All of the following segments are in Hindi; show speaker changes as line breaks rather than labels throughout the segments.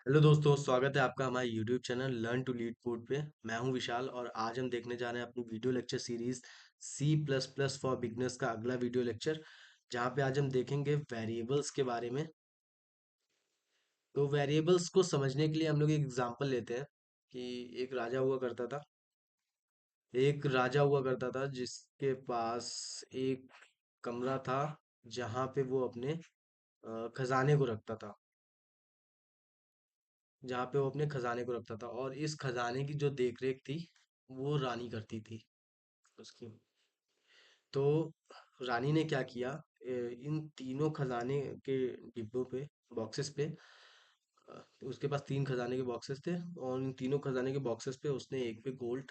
हेलो दोस्तों, स्वागत है आपका हमारे YouTube channel learn to lead code पे। मैं हूं विशाल और आज हम देखने जा रहे हैं अपनी video lecture series C plus plus for beginners का अगला वीडियो लेक्चर, जहां पे आज हम देखेंगे वेरिएबल्स के बारे में। तो वेरिएबल्स को समझने के लिए हम लोग एक एग्जांपल लेते हैं कि एक राजा हुआ करता था। एक राजा हुआ करता था जिसके पास एक कमरा था जहां पे वो अपने खजाने को रखता था। जहाँ पे वो अपने खजाने को रखता था और इस खजाने की जो देखरेख थी वो रानी करती थी उसकी। तो रानी ने क्या किया, इन तीनों खजाने के डिब्बों पे, बॉक्सेस पे, उसके पास तीन खजाने के बॉक्सेस थे और इन तीनों खजाने के बॉक्सेस पे उसने एक पे गोल्ड,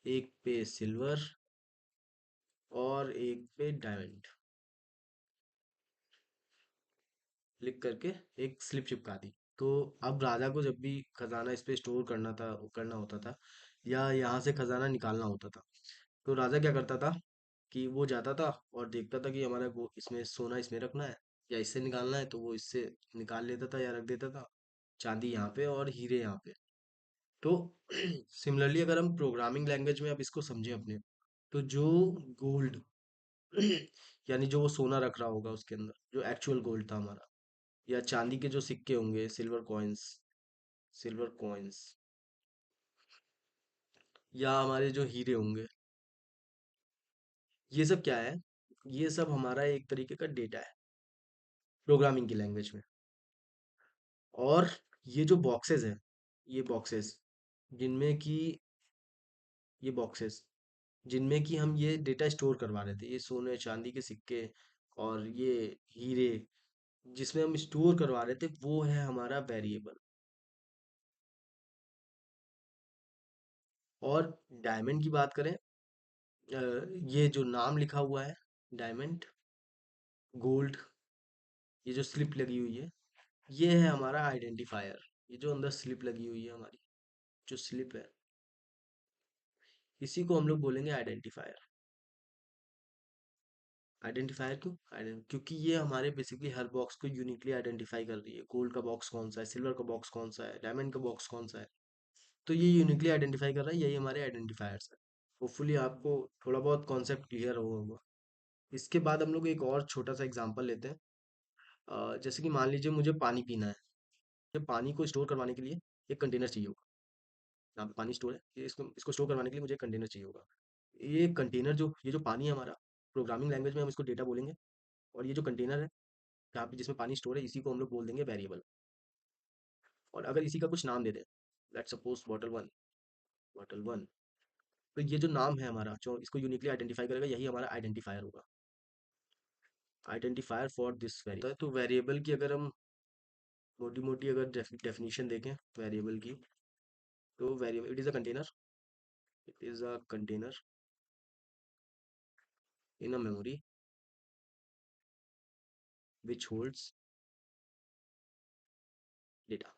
एक पे सिल्वर और एक पे डायमंड लिख करके एक स्लिप चिपका दी। तो अब राजा को जब भी खजाना इस पे स्टोर करना होता था या यहाँ से खजाना निकालना होता था, तो राजा क्या करता था कि वो जाता था और देखता था कि हमारा वो इसमें सोना इसमें रखना है या इससे निकालना है, तो वो इससे निकाल लेता था या रख देता था। चांदी यहाँ पे और हीरे यहाँ पे। तो सिमिलरली अगर हम प्रोग्रामिंग लैंग्वेज में अब इसको समझें अपने, तो जो गोल्ड यानी जो वो सोना रख रहा होगा उसके अंदर, जो एक्चुअल गोल्ड था हमारा, या चांदी के जो सिक्के होंगे, सिल्वर कॉइन्स, या हमारे जो हीरे होंगे, ये सब क्या है? ये सब हमारा एक तरीके का डेटा है प्रोग्रामिंग की लैंग्वेज में। और ये जो बॉक्सेस हैं, ये बॉक्सेस जिनमें कि ये बॉक्सेस जिनमें कि हम ये डेटा स्टोर करवा रहे थे, ये सोने चांदी के सिक्के और ये हीरे जिसमें हम स्टोर करवा रहे थे, वो है हमारा वेरिएबल। और डायमंड की बात करें, ये जो नाम लिखा हुआ है, डायमंड, गोल्ड, ये जो स्लिप लगी हुई है, ये है हमारा आइडेंटिफायर। ये जो अंदर स्लिप लगी हुई है हमारी, जो स्लिप है, इसी को हम लोग बोलेंगे आइडेंटिफायर। आइडेंटिफायर क्यों? क्योंकि ये हमारे बेसिकली हर बॉक्स को यूनिकली आइडेंटिफाई कर रही है। गोल्ड का बॉक्स कौन सा है, सिल्वर का बॉक्स कौन सा है, डायमंड का बॉक्स कौन सा है, तो ये यूनिकली आइडेंटिफाई कर रहा है। यही हमारे आइडेंटिफायर्स है। होपफुली आपको थोड़ा बहुत कॉन्सेप्ट क्लियर हुआ होगा। इसके बाद हम लोग एक और छोटा सा एग्जांपल लेते हैं। जैसे कि मान लीजिए मुझे पानी पीना है। मुझे पानी को स्टोर करवाने के लिए एक कंटेनर चाहिए होगा। यहाँ पे पानी स्टोर है, ये इसको इसको स्टोर करवाने के लिए मुझे एक कंटेनर चाहिए होगा। ये कंटेनर, जो ये जो पानी है हमारा, प्रोग्रामिंग लैंग्वेज में हम इसको डेटा बोलेंगे। और ये जो कंटेनर है जहाँ पे जिसमें पानी स्टोर है, इसी को हम लोग बोल देंगे वेरिएबल। और अगर इसी का कुछ नाम दे दें, लेट्स सपोज बॉटल 1, बॉटल 1, तो ये जो नाम है हमारा, जो इसको यूनिकली आइडेंटिफाई करेगा, यही हमारा आइडेंटिफायर होगा। Identifier for this variable. तो वेरिएबल की अगर हम मोटी मोटी अगर डेफिनेशन देखें वेरिएबल की, तो variable it is a container, it is a container in a memory which holds data.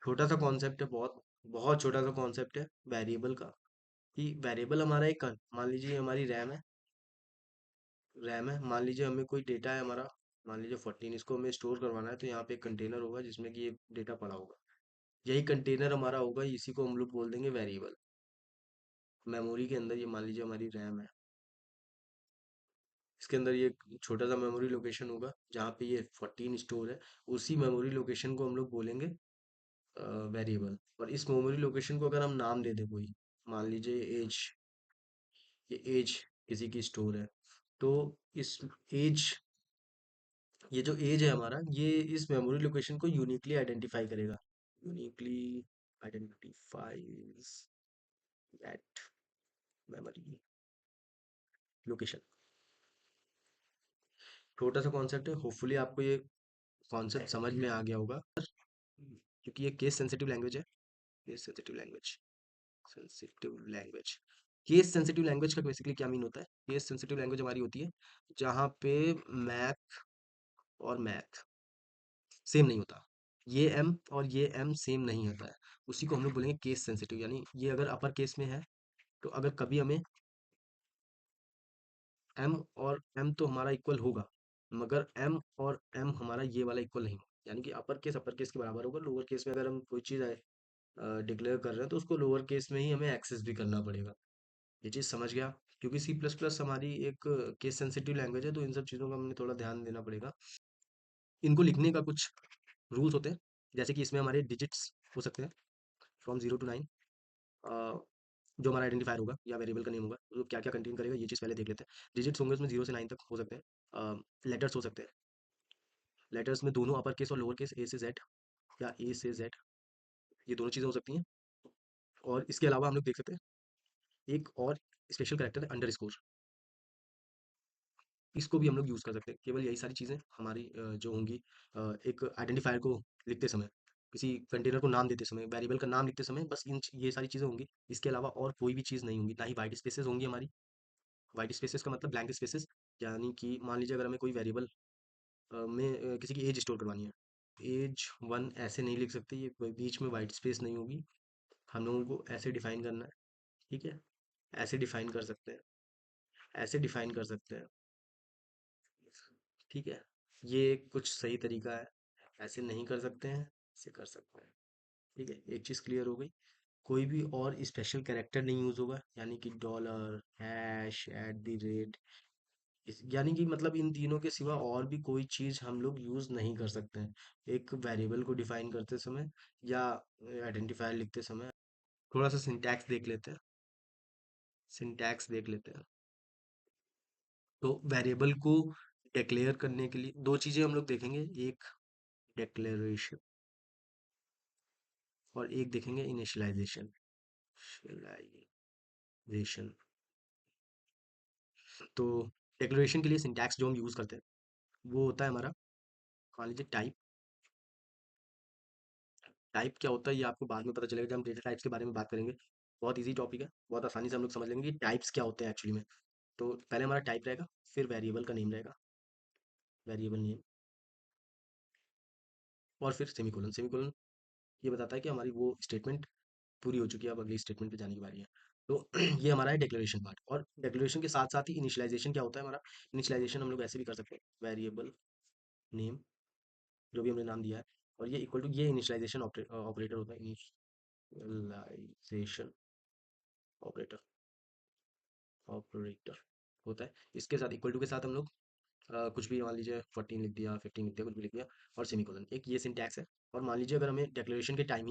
छोटा सा कॉन्सेप्ट है, बहुत बहुत छोटा सा कॉन्सेप्ट है वेरिएबल का। कि वेरिएबल हमारा एक, मान लीजिए हमारी रैम है, मान लीजिए हमें कोई डेटा है हमारा, मान लीजिए 14, इसको हमें स्टोर करवाना है, तो यहाँ पे एक कंटेनर होगा जिसमें कि ये डेटा पड़ा होगा। यही कंटेनर हमारा होगा, इसी को हम लोग बोल देंगे वेरिएबल। मेमोरी के अंदर ये मान लीजिए हमारी रैम है, इसके अंदर ये छोटा सा मेमोरी लोकेशन होगा जहाँ पे ये 14 स्टोर है। उसी मेमोरी लोकेशन को हम लोग बोलेंगे वेरिएबल। और इस मेमोरी लोकेशन को अगर हम नाम दे दें कोई, मान लीजिए एज, ये एज किसी की स्टोर है, तो इस एज, ये जो एज है हमारा, ये इस मेमोरी लोकेशन को यूनिकली आइडेंटिफाई करेगा। Uniquely identifies that memory location. छोटा सा कॉन्सेप्ट है, होपफुली आपको ये कॉन्सेप्ट समझ में आ गया होगा, क्योंकि ये केस सेंसिटिव लैंग्वेज है। Case sensitive language, sensitive language, case sensitive language का बेसिकली क्या मीन होता है? केस सेंसिटिव लैंग्वेज हमारी होती है जहाँ पे मैथ और मैथ सेम नहीं होता, ये एम और ये एम सेम नहीं होता है, उसी को हम लोग बोलेंगे केस सेंसिटिव। यानी ये अगर अपर केस में है, तो अगर कभी हमें एम और एम तो हमारा इक्वल होगा, मगर एम और एम हमारा ये वाला इक्वल नहीं होगा। यानी कि अपर केस के बराबर होगा। लोअर केस में अगर हम कोई चीज़ डिक्लेयर कर रहे हैं तो उसको लोअर केस में ही हमें एक्सेस भी करना पड़ेगा। ये चीज़ समझ गया? क्योंकि सी प्लस प्लस हमारी एक केस सेंसिटिव लैंग्वेज है, तो इन सब चीज़ों का हमें थोड़ा ध्यान देना पड़ेगा। इनको लिखने का कुछ रूल्स होते हैं, जैसे कि इसमें हमारे डिजिट्स हो सकते हैं फ्रॉम 0 to 9। जो हमारा आइडेंटिफायर होगा या वेरिएबल का नेम होगा, वो क्या क्या कंटेन करेगा, ये चीज़ पहले देख लेते हैं। डिजिट्स होंगे उसमें 0 से 9 तक हो सकते हैं। लेटर्स हो सकते हैं, लेटर्स में दोनों अपर केस और लोअर केस, ए से जेड या ए से जेड, ये दोनों चीज़ें हो सकती हैं। और इसके अलावा हम लोग देख सकते हैं एक और स्पेशल कैरेक्टर है अंडर स्कोर। इसको भी हम लोग यूज़ कर सकते हैं। केवल यही सारी चीज़ें हमारी जो होंगी एक आइडेंटिफायर को लिखते समय, किसी कंटेनर को नाम देते समय, वेरिएबल का नाम लिखते समय, बस ये सारी चीज़ें होंगी। इसके अलावा और कोई भी चीज़ नहीं होंगी, ना ही वाइट स्पेसेस होंगी हमारी। वाइट स्पेसेस का मतलब ब्लैंक स्पेसेस, यानी कि मान लीजिए अगर हमें कोई वेरिएबल में किसी की एज स्टोर करवानी है, एज 1 ऐसे नहीं लिख सकते, ये बीच में वाइट स्पेस नहीं होगी। हम लोगों को ऐसे डिफाइन करना है, ठीक है? ऐसे डिफाइन कर सकते हैं, ऐसे डिफाइन कर सकते हैं, ठीक है? ये कुछ सही तरीका है। ऐसे नहीं कर सकते हैं, ऐसे कर सकते हैं, ठीक है? एक चीज़ क्लियर हो गई। कोई भी और स्पेशल कैरेक्टर नहीं यूज़ होगा, यानी कि dollar, hash, at the rate, यानी कि मतलब इन तीनों के सिवा और भी कोई चीज़ हम लोग यूज़ नहीं कर सकते हैं एक वेरिएबल को डिफाइन करते समय या आइडेंटिफायर लिखते समय। थोड़ा सा सिंटैक्स देख लेते हैं, सिंटैक्स देख लेते हैं। तो वेरिएबल को डिक्लेयर करने के लिए दो चीज़ें हम लोग देखेंगे, एक डिक्लेरेशन और एक देखेंगे इनिशियलाइजेशन। इनिशियलाइजेशन, तो डिक्लेरेशन के लिए सिंटैक्स जो हम यूज़ करते हैं वो होता है हमारा, मान लीजिए टाइप। टाइप क्या होता है ये आपको बाद में पता चलेगा जब हम डेटा टाइप्स के बारे में बात करेंगे। बहुत इजी टॉपिक है, बहुत आसानी से हम लोग समझ लेंगे कि टाइप्स क्या होते हैं एक्चुअली में। तो पहले हमारा टाइप रहेगा, फिर वेरिएबल का नेम रहेगा, वेरिएबल नेम, और फिर सेमीकोलन। सेमीकोलन ये बताता है कि हमारी वो स्टेटमेंट पूरी हो चुकी है, अब अगली स्टेटमेंट पे जाने की बारी है। तो ये हमारा है डिक्लेरेशन पार्ट। और डिक्लेरेशन के साथ साथ ही इनिशियलाइजेशन क्या होता है हमारा, इनिशियलाइजेशन हम लोग ऐसे भी कर सकते हैं, वेरिएबल नेम जो भी हमने नाम दिया है, और ये इक्वल टू, ये इनिशियलाइजेशन ऑपरेटर होता है, इनिशियलाइजेशन ऑपरेटर, ऑपरेटर होता है। इसके साथ इक्वल टू के साथ हम लोग कुछ भी मान लीजिए 14 लिख दिया, 15 लिख दिया, कुछ भी लिख दिया, और सेमीकोलन, एक ये सिंटैक्स है। और मान लीजिए अगर हमें डिक्लेरेशन के टाइम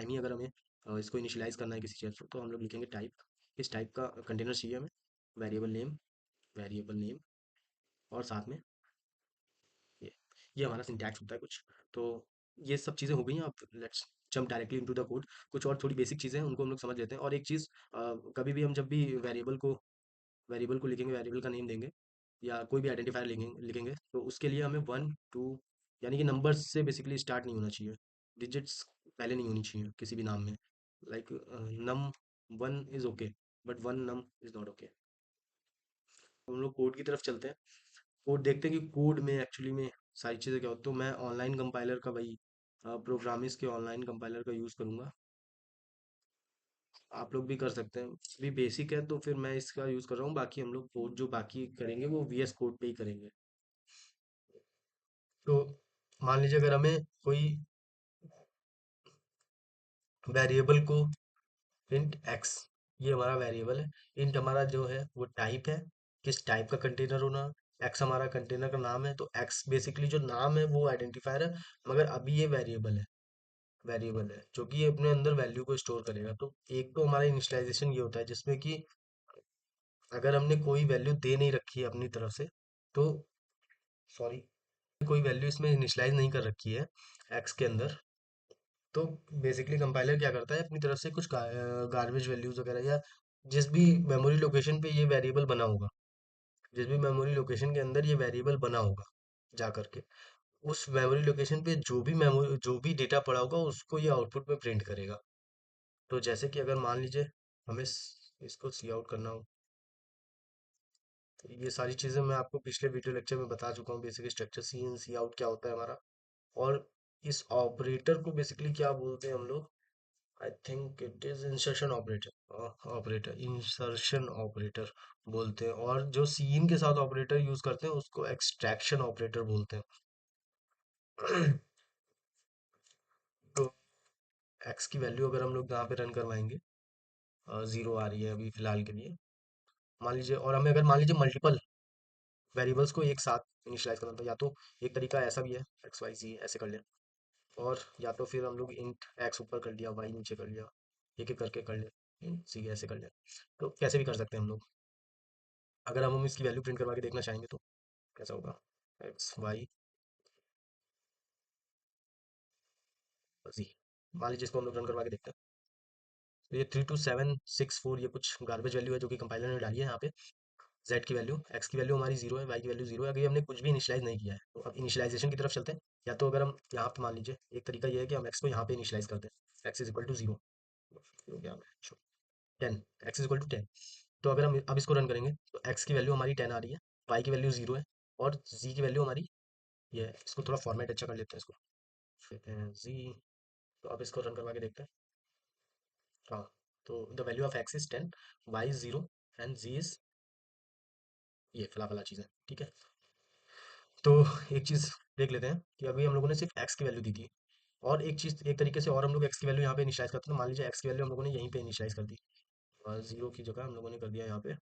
ही अगर हमें इसको इनिशियलाइज करना है किसी चीज़ को, तो हम लोग लिखेंगे टाइप। इस टाइप का कंटेनर चाहिए हमें, वेरिएबल नेम, वेरिएबल नेम, और साथ में ये ये हमारा सिंटैक्स होता है कुछ। तो ये सब चीज़ें हो गई हैं। अब let's jump directly into the code. कुछ और थोड़ी बेसिक चीज़ें हैं उनको हम लोग समझ लेते हैं। और एक चीज़, कभी भी हम जब भी वेरिएबल को लिखेंगे, वेरिएबल का नेम देंगे या कोई भी आइडेंटिफायर लिखेंगे लिखेंगे तो उसके लिए हमें 1 2, यानी कि नंबर्स से बेसिकली स्टार्ट नहीं होना चाहिए, डिजिट्स पहले नहीं होनी चाहिए किसी भी नाम में। Like num 1 is okay, but 1 num is not okay. हम लोग कोड की तरफ चलते हैं, कोड देखते हैं कि कोड में एक्चुअली में सारी चीज़ें क्या होती हैं। तो मैं ऑनलाइन कंपाइलर का, भाई प्रोग्रामिस के ऑनलाइन कंपाइलर का यूज़ करूँगा। आप लोग भी कर सकते हैं, भी बेसिक है, तो फिर मैं इसका यूज़ कर रहा हूँ। बाकी हम लोग कोड जो बाकी करेंगे वो वीएस कोड पे ही करेंगे। तो मान लीजिए अगर हमें कोई वेरिएबल को, इंट एक्स, ये हमारा वेरिएबल है। इंट हमारा जो है वो टाइप है, किस टाइप का कंटेनर होना। एक्स हमारा कंटेनर का नाम है, तो एक्स बेसिकली जो नाम है वो आइडेंटिफायर है, मगर अभी ये वेरिएबल है जो कि ये अपने अंदर वैल्यू को स्टोर करेगा। तो एक तो हमारा इनिशियलाइजेशन ये होता है जिसमें कि अगर हमने कोई वैल्यू दे नहीं रखी है अपनी तरफ से, तो सॉरी, कोई वैल्यू इसमें इनिशियलाइज नहीं कर रखी है एक्स के अंदर, तो बेसिकली कंपाइलर क्या करता है अपनी तरफ से कुछ गार्बेज वैल्यूज वगैरह, या जिस भी मेमोरी लोकेशन पे ये वेरिएबल बना होगा, जिस भी मेमोरी लोकेशन के अंदर ये वेरिएबल बना होगा, जा करके उस मेमोरी लोकेशन पे जो भी डेटा पड़ा होगा उसको ये आउटपुट में प्रिंट करेगा। तो जैसे कि अगर मान लीजिए हमें इसको सी आउट करना हो, तो ये सारी चीज़ें मैं आपको पिछले वीडियो लेक्चर में बता चुका हूँ, बेसिक स्ट्रक्चर सी इन सी आउट क्या होता है हमारा। और इस ऑपरेटर को बेसिकली क्या बोलते हैं हम लोग, I think it is insertion operator, insertion operator बोलते हैं। और जो सीन के साथ ऑपरेटर यूज करते हैं उसको एक्सट्रैक्शन ऑपरेटर बोलते हैं। तो एक्स की वैल्यू अगर हम लोग यहाँ पे रन करवाएंगे, जीरो आ रही है अभी फिलहाल के लिए, मान लीजिए। और हमें अगर मान लीजिए मल्टीपल वेरिएबल्स को एक साथ इनिशियलाइज करना, तो या तो एक तरीका ऐसा भी है, एक्स वाई जी ऐसे कर लें, और या तो फिर हम लोग इंट एक्स ऊपर कर लिया, वाई नीचे कर लिया, एक एक करके कर ले, इंट सी ऐसे कर ले। तो कैसे भी कर सकते हैं हम लोग। अगर हम इसकी वैल्यू प्रिंट करवा के देखना चाहेंगे तो कैसा होगा, एक्स वाई जी। मान लीजिए इसको हम लोग रन करवा के देखते हैं। तो ये 32764 ये कुछ गार्बेज वैल्यू है जो कि कंपाइलर ने डाली है यहाँ पे। जेड की वैल्यू, एक्स की वैल्यू हमारी जीरो है, वाई की वैल्यू जीरो है, अगर हमने कुछ भी इनिशियलाइज नहीं किया है। तो अब इनिशियलाइजेशन की तरफ चलते हैं। या तो अगर हम यहाँ पे मान लीजिए, एक तरीका ये है कि हम एक्स को यहाँ पे इनिशियलाइज करते हैं, X is equal to zero हो गया, 10, एक्स इज इक्वल टू 10। तो अगर हम अब इसको रन करेंगे तो एक्स की वैल्यू हमारी 10 आ रही है, वाई की वैल्यू जीरो है, और जी की वैल्यू हमारी ये है। इसको थोड़ा फॉर्मेट अच्छा कर लेते हैं इसको, जी। तो अब इसको रन करवा के देखते हैं। हाँ, तो the value of X is 10, Y is zero, and Z is ये फला फला चीज़ है, ठीक है। तो एक चीज़ देख लेते हैं कि अभी हम लोगों ने सिर्फ एक्स की वैल्यू दी थी, और एक चीज़ एक तरीके से और हम लोग एक्स की वैल्यू यहाँ पे इनिशियलाइज करते हैं। तो मान लीजिए एक्स की वैल्यू हम लोगों ने यहीं पे इनिशियलाइज कर दी, और जीरो की जगह हम लोगों ने कर दिया यहाँ पे,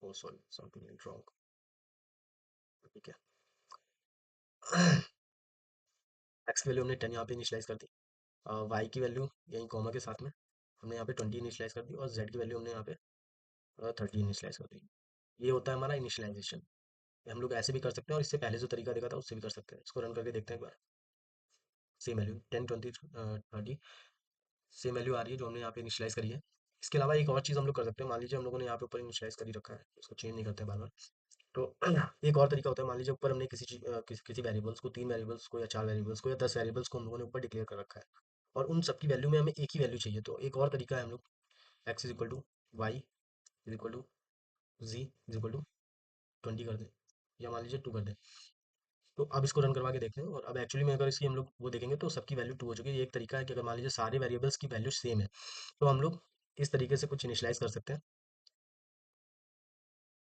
ओ सॉरी समथिंग रॉन्ग, ठीक है। एक्स की वैल्यू हमने 10 यहाँ पे इनिशियलाइज कर दी, वाई की वैल्यू यहीं कॉमा के साथ में हमने यहाँ पे 20 इनिशियलाइज कर दी, और जेड की वैल्यू हमने यहाँ पे 30 इनिशियलाइज कर दी। ये होता है हमारा इनिशियलाइजेशन। हम लोग ऐसे भी कर सकते हैं, और इससे पहले जो तरीका देखा था उससे भी कर सकते हैं। इसको रन करके देखते हैं एक बार। सेम वैल्यू 10 20 30, सेम वैल्यू आ रही है जो हमने यहाँ पे इनिशियलाइज करी है। इसके अलावा एक और चीज़ हम लोग कर सकते हैं। मान लीजिए हम लोगों ने यहाँ पे ऊपर इनिशियलाइज कर ही रखा है, उसको चेंज नहीं करते हैं बार बार। तो एक और तरीका होता है, मान लीजिए ऊपर हमने किसी वेरिएबल्स को, 3 वेरिएबल्स को या 4 वेरिएबल्स को या 10 वेरिएबल्स को हम लोगों ने ऊपर डिक्लेयर कर रखा है, और उन सबकी वैल्यू में हमें एक ही वैल्यू चाहिए। तो एक और तरीका है, हम लोग X is equal to Y is equal to Z is equal to 20 कर दें, या मान लीजिए 2 कर दें। तो अब इसको रन करवा के देखते हैं, और अब एक्चुअली में अगर इसकी हम लोग वो देखेंगे तो सबकी वैल्यू 2 हो चुकी है। ये एक तरीका है कि अगर मान लीजिए सारे वेरिएबल्स की वैल्यू सेम है, तो हम लोग इस तरीके से कुछ इनिशियलाइज कर सकते हैं।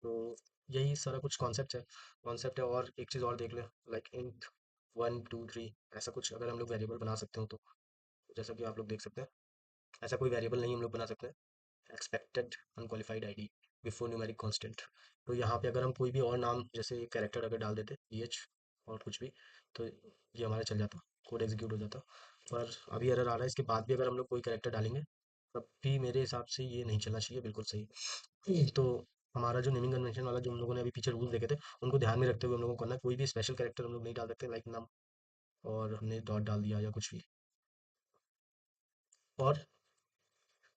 तो यही सारा कुछ कॉन्सेप्ट है। और एक चीज़ और देख लें, लाइक इंट 1 2 3 ऐसा कुछ अगर हम लोग वेरिएबल बना सकते हो तो, जैसा कि आप लोग देख सकते हैं, ऐसा कोई वेरिएबल नहीं हम लोग बना सकते हैं। Expected unqualified ID before numeric constant. तो यहाँ पे अगर हम कोई भी और नाम, जैसे कैरेक्टर अगर डाल देते एच और कुछ भी, तो ये हमारा चल जाता, कोड एग्जीक्यूट हो जाता। पर अभी एरर आ रहा है, इसके बाद भी अगर हम लोग कोई कैरेक्टर डालेंगे तब भी मेरे हिसाब से ये नहीं चलना चाहिए, बिल्कुल सही। तो हमारा जो नेमिंग कन्वेंशन वाला जो हम लोगों ने अभी पीछे रूल देखे थे, उनको ध्यान में रखते हुए हम लोगों को करना है। कोई भी स्पेशल कैरेक्टर हम लोग नहीं डाल सकते, लाइक नम, और हमने डॉट डाल दिया या कुछ भी। और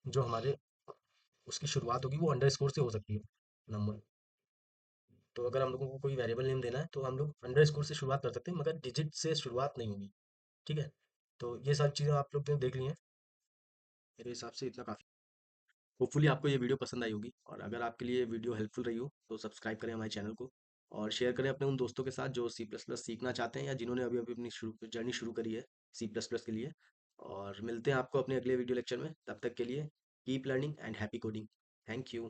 जो हमारे उसकी शुरुआत होगी वो अंडरस्कोर से हो सकती है, नंबर। तो अगर हम लोगों को कोई वेरिएबल नेम देना है तो हम लोग अंडरस्कोर से शुरुआत कर सकते हैं, मगर डिजिट से शुरुआत नहीं होगी, ठीक है। तो ये सारी चीज़ें आप लोग ने देख ली हैं, मेरे हिसाब से इतना काफ़ी। होपफुली आपको ये वीडियो पसंद आई होगी, और अगर आपके लिए वीडियो हेल्पफुल रही हो तो सब्सक्राइब करें हमारे चैनल को, और शेयर करें अपने उन दोस्तों के साथ जो सी प्लस प्लस सीखना चाहते हैं, या जिन्होंने अभी अभी अपनी जर्नी शुरू करी है सी प्लस प्लस के लिए। और मिलते हैं आपको अपने अगले वीडियो लेक्चर में, तब तक के लिए keep learning and happy coding. Thank you.